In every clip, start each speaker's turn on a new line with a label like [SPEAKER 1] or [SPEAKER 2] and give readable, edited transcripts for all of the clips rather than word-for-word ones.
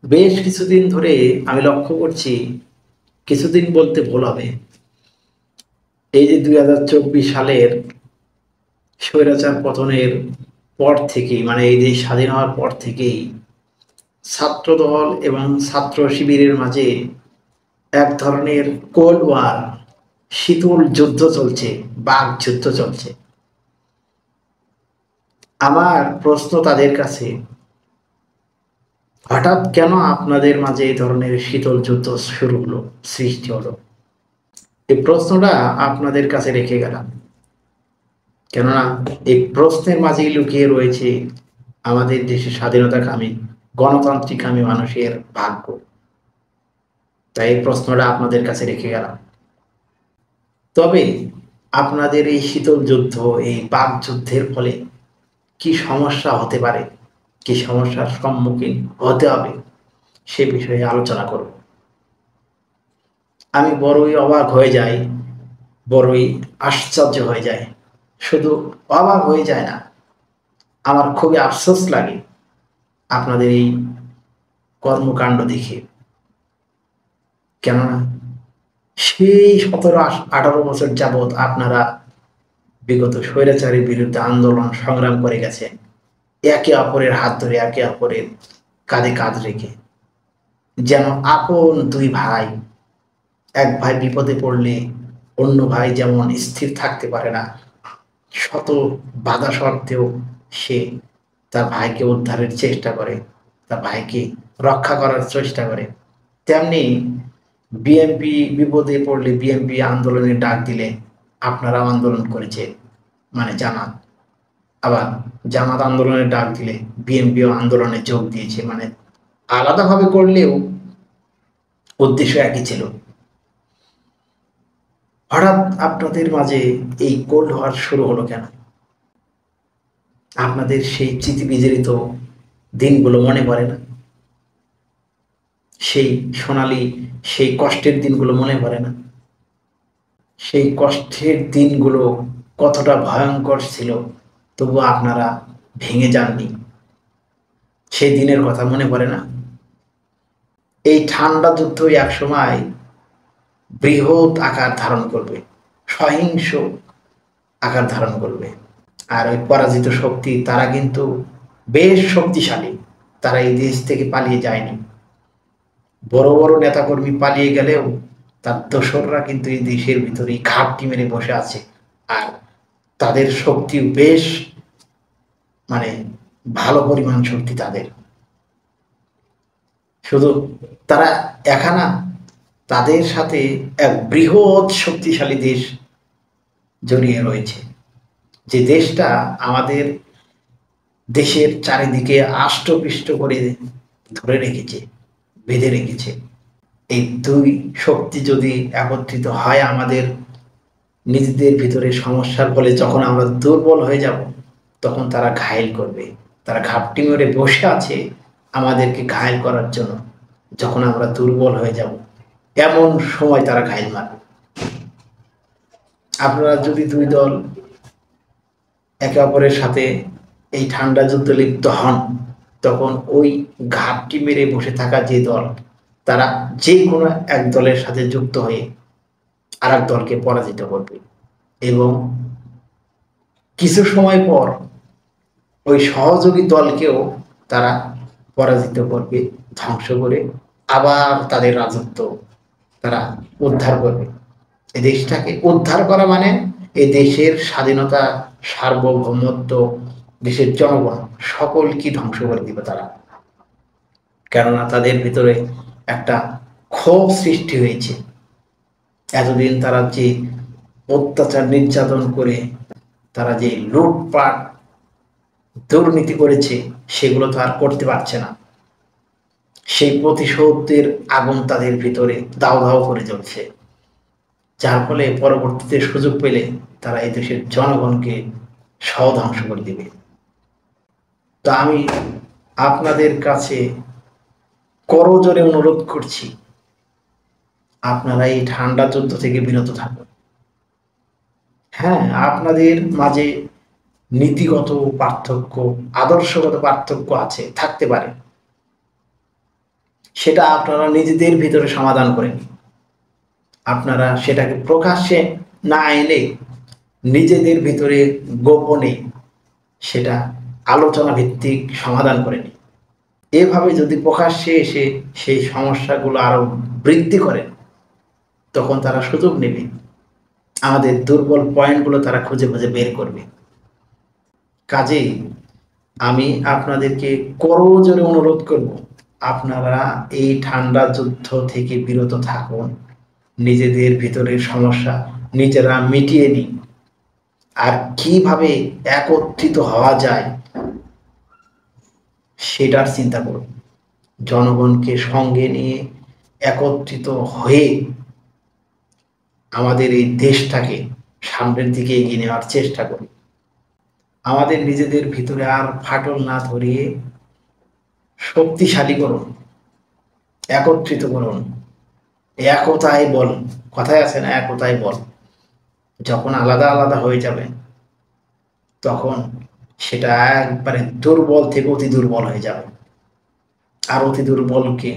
[SPEAKER 1] বেশ কিছুদিন ধরে আমি লক্ষ্য করছি, কিছুদিন বলতে ভুল হবে, এই যে 2024 সালের স্বৈরাচার পতনের পর থেকেই, মানে এই দেশ স্বাধীন হওয়ার পর থেকেই ছাত্রদল এবং ছাত্র শিবিরের মাঝে এক ধরনের কোল্ড ওয়ার, শীতল যুদ্ধ চলছে, বাক যুদ্ধ চলছে। আমার প্রশ্ন তাদের কাছে, হঠাৎ কেন আপনাদের মাঝে এই ধরনের শীতল যুদ্ধ শুরু হলো, সৃষ্টি হলো? এই প্রশ্নটা আপনাদের কাছে রেখে গেলাম, কেননা এই প্রশ্নের মাঝেই লুকিয়ে রয়েছে আমাদের দেশের স্বাধীনতাকামী, গণতান্ত্রিকামী মানুষের ভাগ্য। তাই এই প্রশ্নটা আপনাদের কাছে রেখে গেলাম। তবে আপনাদের এই শীতল যুদ্ধ, এই বাক যুদ্ধের ফলে কি সমস্যা হতে পারে, কি সমস্যার সম্মুখীন হতে হবে, সে বিষয়ে আলোচনা করব। আমি বড়ই অবাক হয়ে যাই, বড়ই আশ্চর্য হয়ে যায়। শুধু অবাক হয়ে যায় না, আমার খুবই আফসোস লাগে আপনাদের এই কর্মকাণ্ড দেখে। কেননা সেই 17-18 বছর যাবৎ আপনারা বিগত স্বৈরাচারের বিরুদ্ধে আন্দোলন সংগ্রাম করে গেছেন, একে অপরের হাত ধরে, একে অপরের কাঁধে কাঁধ রেখে, যেন আপন দুই ভাই। এক ভাই বিপদে পড়লে অন্য ভাই যেমন স্থির থাকতে পারে না, শত বাধা সত্ত্বেও সে তার ভাইকে উদ্ধারের চেষ্টা করে, তার ভাইকে রক্ষা করার চেষ্টা করে, তেমনি বিএনপি বিপদে পড়লে, বিএনপি আন্দোলনের ডাক দিলে আপনারাও আন্দোলন করেছে, মানে জামাত। আবার জামাত আন্দোলনের ডাক দিলে বিএনপিও আন্দোলনে যোগ দিয়েছে, মানে আলাদাভাবে করলেও উদ্দেশ্য একই ছিল। হঠাৎ আপনাদের মাঝে এই কোল্ড ওয়ার শুরু হলো কেন? আপনাদের সেই স্মৃতিবিজড়িত দিনগুলো মনে পড়ে না? সেই সোনালী, সেই কষ্টের দিনগুলো মনে পড়ে না? সেই কষ্টের দিনগুলো কতটা ভয়ঙ্কর ছিল, তবু আপনারা ভেঙে যাননি। সেই দিনের কথা মনে পড়ে না? এই ঠান্ডা যুদ্ধ একসময় বৃহৎ আকার ধারণ করবে, সহিংস আকার ধারণ করবে। আর ওই পরাজিত শক্তি, তারা কিন্তু বেশ শক্তিশালী, তারা এই দেশ থেকে পালিয়ে যায়নি। বড় বড় নেতাকর্মী পালিয়ে গেলেও তার দোসররা কিন্তু এই দেশের ভিতরেই ঘাপটি মেরে বসে আছে। আর তাদের শক্তি বেশ, মানে ভালো পরিমাণ শক্তি তাদের। শুধু তারা একা না, তাদের সাথে এক বৃহৎ শক্তিশালী দেশ জড়িয়ে রয়েছে, যে দেশটা আমাদের দেশের চারিদিকে আষ্টপৃষ্ট করে ধরে রেখেছে, বেঁধে রেখেছে। এই দুই শক্তি যদি একত্রিত হয় আমাদের নিজেদের ভিতরে সমস্যার ফলে, যখন আমরা দুর্বল হয়ে যাব, তখন তারা ঘায়েল করবে। তারা ঘাপটি মেরে বসে আছে আমাদেরকে ঘায়েল করার জন্য। যখন আমরা দুর্বল হয়ে যাব, এমন সময় তারা ঘায়েল মারবে। আপনারা যদি দুই দল একে অপরের সাথে এই ঠান্ডা যুদ্ধে লিপ্ত হন, তখন ওই ঘাপটি মেরে বসে থাকা যে দল, তারা যে কোনো এক দলের সাথে যুক্ত হয়ে আর এক দলকে পরাজিত করবে, এবং কিছু সময় পর ওই সহযোগী দলকেও তারা পরাজিত করবে, ধ্বংস করে আবার তাদের রাজত্ব তারা উদ্ধার করবে। এই দেশটাকে উদ্ধার করা মানে এই দেশের স্বাধীনতা, সার্বভৌমত্ব, দেশের জনগণ সকলকে ধ্বংস করে দিবে তারা। কেননা তাদের ভিতরে একটা ক্ষোভ সৃষ্টি হয়েছে। এতদিন তারা যে অত্যাচার নির্যাতন করে, তারা যে লুটপাট দুর্নীতি করেছে, সেগুলো তো আর করতে পারছে না। সেই প্রতিশোধের আগুন তাদের ভিতরে দাও দাও করে জ্বলছে, যার ফলে পরবর্তীতে সুযোগ পেলে তারা এই দেশের জনগণকে সহধ্বংস করে দিবে। তো আমি আপনাদের কাছে করজোরে অনুরোধ করছি, আপনারা এই ঠান্ডা যুদ্ধ থেকে বিরত থাকুন। হ্যাঁ, আপনাদের মাঝে নীতিগত পার্থক্য, আদর্শগত পার্থক্য আছে, থাকতে পারে, সেটা আপনারা নিজেদের ভিতরে সমাধান করে নিন। আপনারা সেটাকে প্রকাশ্যে না এনে নিজেদের ভিতরে গোপনে সেটা আলোচনা ভিত্তিক সমাধান করে নিন। এভাবে যদি প্রকাশ্যে এসে সেই সমস্যাগুলো আরো বৃদ্ধি করে, তখন তারা সুযোগ নেবে, আমাদের দুর্বল পয়েন্টগুলো তারা খুঁজে খুঁজে বের করবে। কাজেই আমি আপনাদেরকে করজোরে অনুরোধ করব, আপনারা এই ঠান্ডা যুদ্ধ থেকে বিরত থাকুন, নিজেদের ভিতরের সমস্যা নিজেরা মিটিয়ে নিন, আর কিভাবে একত্রিত হওয়া যায় সেটার চিন্তা করুন। জনগণকে সঙ্গে নিয়ে একত্রিত হয়ে আমাদের এই দেশটাকে সামনের দিকে এগিয়ে নেওয়ার চেষ্টা করি। আমাদের নিজেদের ভিতরে আর ফাটল না ধরিয়ে শক্তিশালী করুন, একত্রিত করুন। একতাই বল, কথায় আছে না, একতাই বল। যখন আলাদা আলাদা হয়ে যাবে তখন সেটা একবারে দুর্বল থেকে অতি দুর্বল হয়ে যাবে, আর অতি দুর্বলকে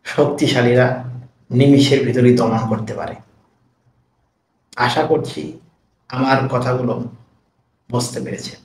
[SPEAKER 1] শক্তিশালীরা নিমিষের ভিতরেই দমন করতে পারে। আশা করছি আমার কথাগুলো বুঝতে পেরেছেন।